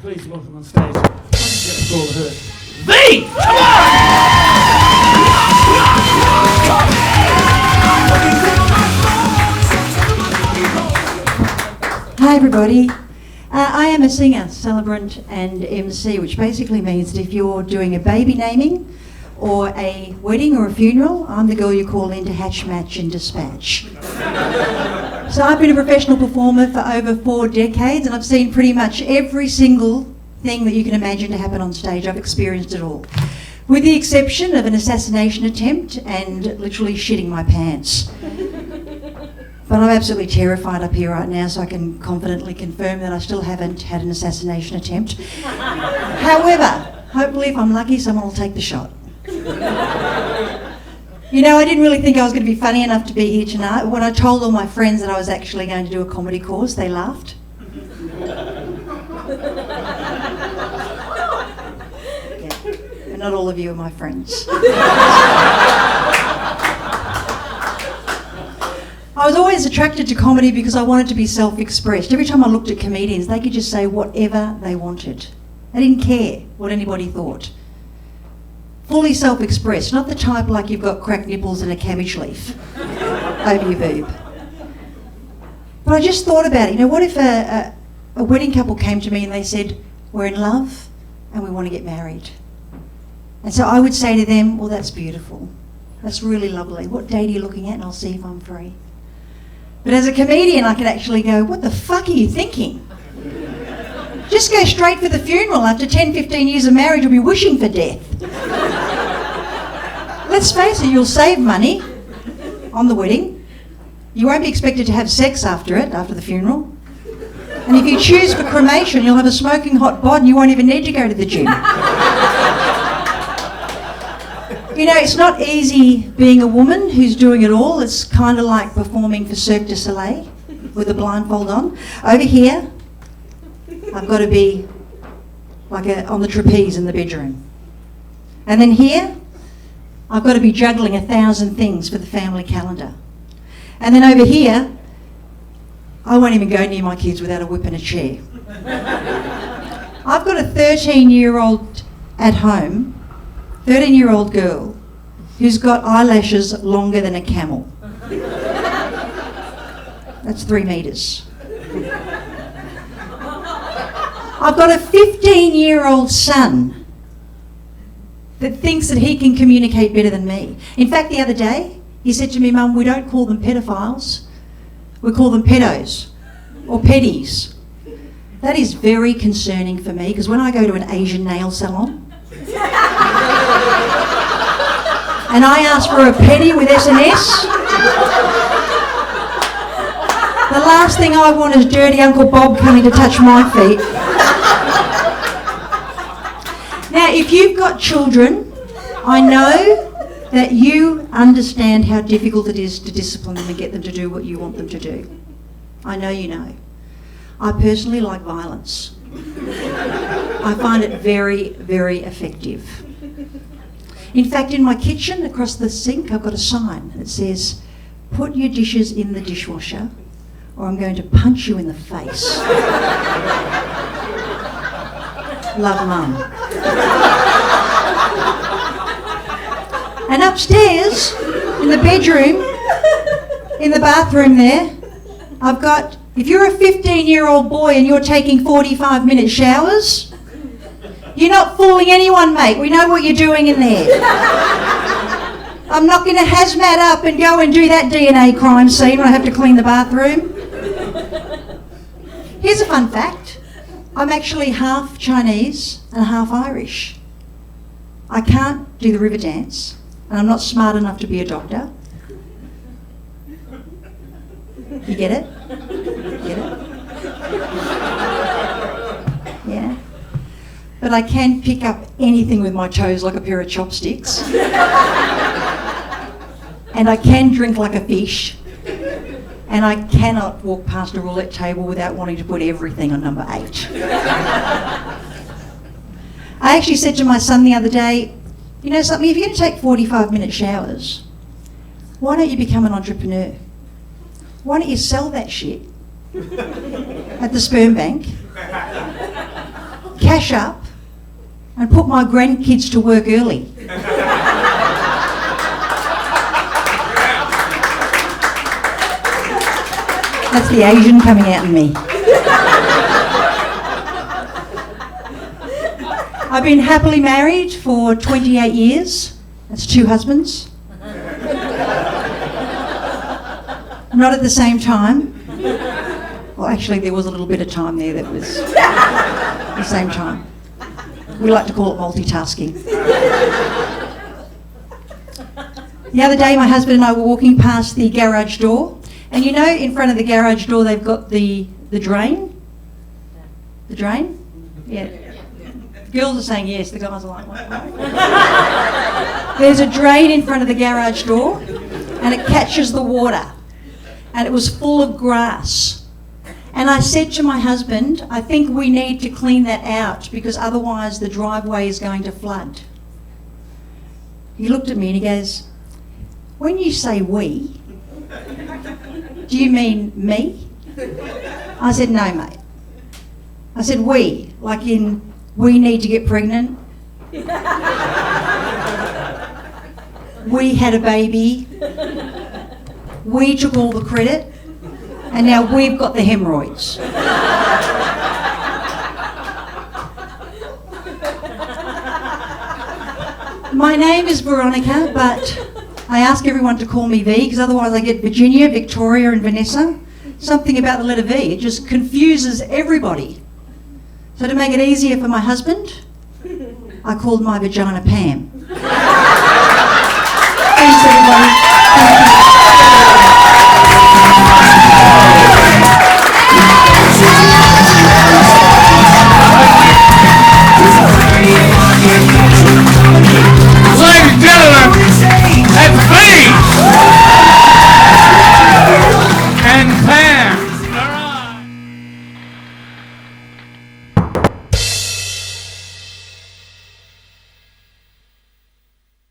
Please welcome on stage. I'm just going to call her V! Come on! Hi everybody. I am a singer, celebrant and MC, which basically means that if you're doing a baby naming or a wedding or a funeral, I'm the girl you call in to hatch, match and dispatch. So I've been a professional performer for over 4 decades and I've seen pretty much every single thing that you can imagine to happen on stage. I've experienced it all. With the exception of an assassination attempt and literally shitting my pants. But I'm absolutely terrified up here right now, so I can confidently confirm that I still haven't had an assassination attempt. However, hopefully if I'm lucky, someone will take the shot. You know, I didn't really think I was going to be funny enough to be here tonight. When I told all my friends that I was actually going to do a comedy course, they laughed. Yeah. And not all of you are my friends. I was always attracted to comedy because I wanted to be self-expressed. Every time I looked at comedians, they could just say whatever they wanted. They didn't care what anybody thought. Fully self-expressed, not the type like you've got cracked nipples and a cabbage leaf over your boob. But I just thought about it. You know, what if a wedding couple came to me and they said, we're in love and we want to get married? And so I would say to them, well, that's beautiful. That's really lovely. What date are you looking at? And I'll see if I'm free. But as a comedian, I could actually go, what the fuck are you thinking? Just go straight for the funeral. After 10, 15 years of marriage, you'll be wishing for death. Let's face it, you'll save money on the wedding. You won't be expected to have sex after it, after the funeral. And if you choose for cremation, you'll have a smoking hot bod and you won't even need to go to the gym. You know, it's not easy being a woman who's doing it all. It's kind of like performing for Cirque du Soleil with a blindfold on. Over here, I've got to be like on the trapeze in the bedroom. And then here, I've got to be juggling 1,000 things for the family calendar. And then over here, I won't even go near my kids without a whip and a chair. I've got a 13-year-old at home, 13-year-old girl, who's got eyelashes longer than a camel. That's 3 meters. I've got a 15-year-old son that thinks that he can communicate better than me. In fact, the other day, he said to me, Mum, we don't call them pedophiles, we call them pedos or peddies. That is very concerning for me, because when I go to an Asian nail salon and I ask for a pedi with SNS, the last thing I want is dirty Uncle Bob coming to touch my feet. Now, if you've got children, I know that you understand how difficult it is to discipline them and get them to do what you want them to do. I know you know. I personally like violence. I find it very, very effective. In fact, in my kitchen, across the sink, I've got a sign that says, put your dishes in the dishwasher or I'm going to punch you in the face. Love, Mum. And upstairs, in the bedroom, in the bathroom there, I've got, if you're a 15-year-old boy and you're taking 45-minute showers, you're not fooling anyone, mate. We know what you're doing in there. I'm not going to hazmat up and go and do that DNA crime scene when I have to clean the bathroom. Here's a fun fact. I'm actually half Chinese and half Irish. I can't do the river dance, and I'm not smart enough to be a doctor. You get it? Get it? Yeah. But I can pick up anything with my toes like a pair of chopsticks. And I can drink like a fish. And I cannot walk past a roulette table without wanting to put everything on number 8. I actually said to my son the other day, you know something, if you're going to take 45-minute showers, why don't you become an entrepreneur? Why don't you sell that shit at the sperm bank, cash up and put my grandkids to work early. That's the Asian coming out in me. I've been happily married for 28 years. That's 2 husbands. Not at the same time. Well, actually, there was a little bit of time there that was at the same time. We like to call it multitasking. The other day, my husband and I were walking past the garage door. And you know, in front of the garage door, they've got the drain? The drain? Yeah. The girls are saying yes, the guys are like, what? There's a drain in front of the garage door, and it catches the water. And it was full of grass. And I said to my husband, I think we need to clean that out because otherwise the driveway is going to flood. He looked at me and he goes, when you say we, do you mean me? I said, no, mate. I said, we, like in we need to get pregnant. We had a baby. We took all the credit. And now we've got the hemorrhoids. My name is Veronica, but I ask everyone to call me V because otherwise I get Virginia, Victoria and Vanessa. Something about the letter V, it just confuses everybody. So to make it easier for my husband, I called my vagina Pam. Thanks everybody. Thank you.